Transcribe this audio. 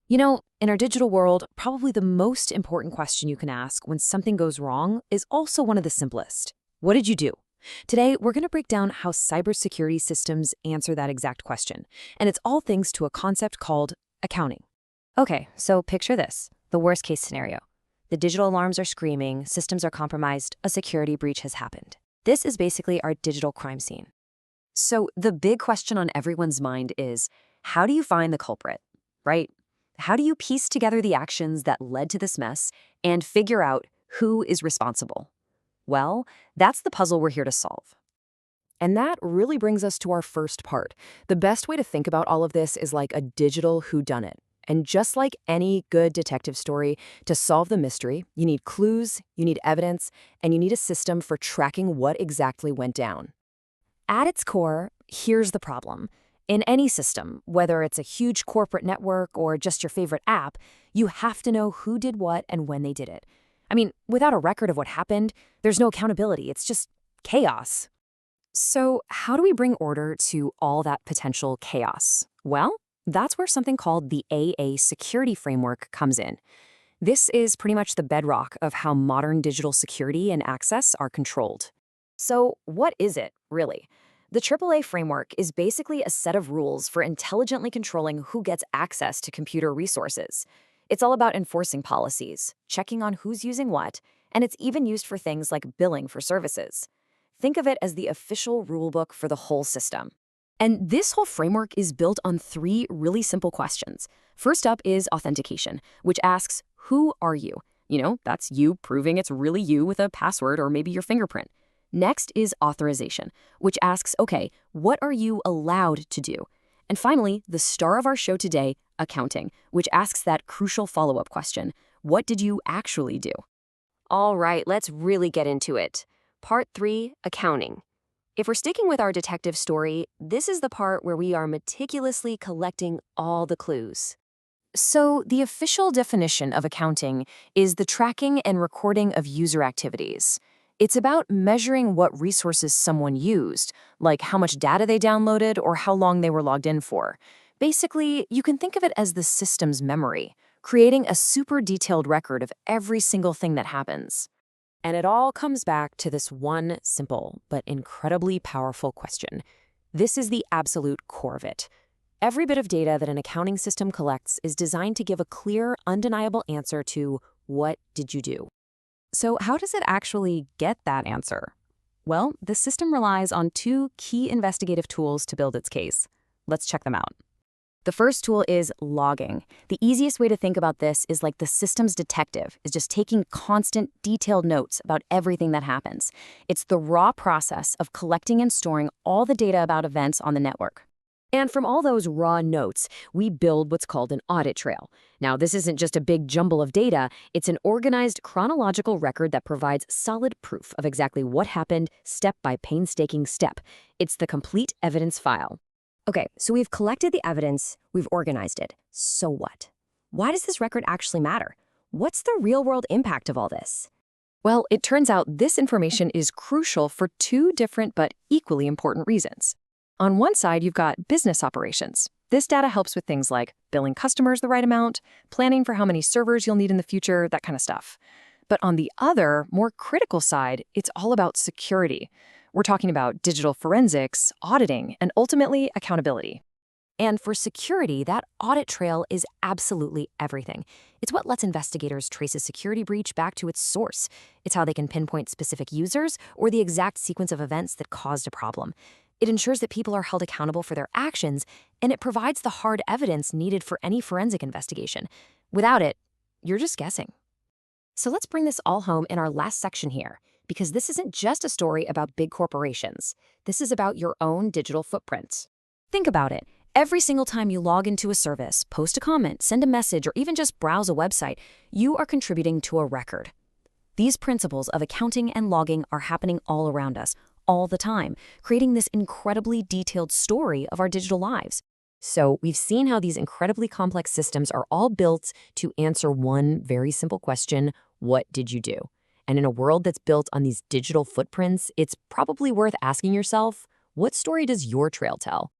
In our digital world, probably the most important question you can ask when something goes wrong is also one of the simplest. What did you do? Today, we're going to break down how cybersecurity systems answer that exact question. And it's all thanks to a concept called accounting. Okay, so picture this, the worst case scenario. The digital alarms are screaming, systems are compromised, a security breach has happened. This is basically our digital crime scene. So the big question on everyone's mind is, how do you find the culprit, right? How do you piece together the actions that led to this mess and figure out who is responsible? Well, that's the puzzle we're here to solve. And that really brings us to our first part. The best way to think about all of this is like a digital whodunit. And just like any good detective story, to solve the mystery, you need clues, you need evidence, and you need a system for tracking what exactly went down. At its core, here's the problem. In any system, whether it's a huge corporate network or just your favorite app, you have to know who did what and when they did it. I mean, without a record of what happened, there's no accountability. It's just chaos. So how do we bring order to all that potential chaos? Well, that's where something called the AA security framework comes in. This is pretty much the bedrock of how modern digital security and access are controlled. So what is it, really? The AAA framework is basically a set of rules for intelligently controlling who gets access to computer resources. It's all about enforcing policies, checking on who's using what, and it's even used for things like billing for services. Think of it as the official rulebook for the whole system. And this whole framework is built on three really simple questions. First up is authentication, which asks, who are you? That's you proving it's really you with a password or maybe your fingerprint. Next is authorization, which asks, okay, what are you allowed to do? And finally, the star of our show today, accounting, which asks that crucial follow-up question, what did you actually do? All right, let's really get into it. Part 3, accounting. If we're sticking with our detective story, this is the part where we are meticulously collecting all the clues. So the official definition of accounting is the tracking and recording of user activities. It's about measuring what resources someone used, like how much data they downloaded or how long they were logged in for. Basically, you can think of it as the system's memory, creating a super detailed record of every single thing that happens. And it all comes back to this one simple but incredibly powerful question. This is the absolute core of it. Every bit of data that an accounting system collects is designed to give a clear, undeniable answer to what did you do? So how does it actually get that answer? Well, the system relies on two key investigative tools to build its case. Let's check them out. The first tool is logging. The easiest way to think about this is like the system's detective is just taking constant, detailed notes about everything that happens. It's the raw process of collecting and storing all the data about events on the network. And from all those raw notes, we build what's called an audit trail. Now, this isn't just a big jumble of data, it's an organized chronological record that provides solid proof of exactly what happened step by painstaking step. It's the complete evidence file. Okay, so we've collected the evidence, we've organized it. So what? Why does this record actually matter? What's the real-world impact of all this? Well, it turns out this information is crucial for two different but equally important reasons. On one side, you've got business operations. This data helps with things like billing customers the right amount, planning for how many servers you'll need in the future, that kind of stuff. But on the other, more critical side, it's all about security. We're talking about digital forensics, auditing, and ultimately accountability. And for security, that audit trail is absolutely everything. It's what lets investigators trace a security breach back to its source. It's how they can pinpoint specific users or the exact sequence of events that caused a problem. It ensures that people are held accountable for their actions, and it provides the hard evidence needed for any forensic investigation. Without it, you're just guessing. So let's bring this all home in our last section here, because this isn't just a story about big corporations. This is about your own digital footprint. Think about it. Every single time you log into a service, post a comment, send a message, or even just browse a website, you are contributing to a record. These principles of accounting and logging are happening all around us, all the time, creating this incredibly detailed story of our digital lives. So we've seen how these incredibly complex systems are all built to answer one very simple question, what did you do? And in a world that's built on these digital footprints, it's probably worth asking yourself, what story does your trail tell?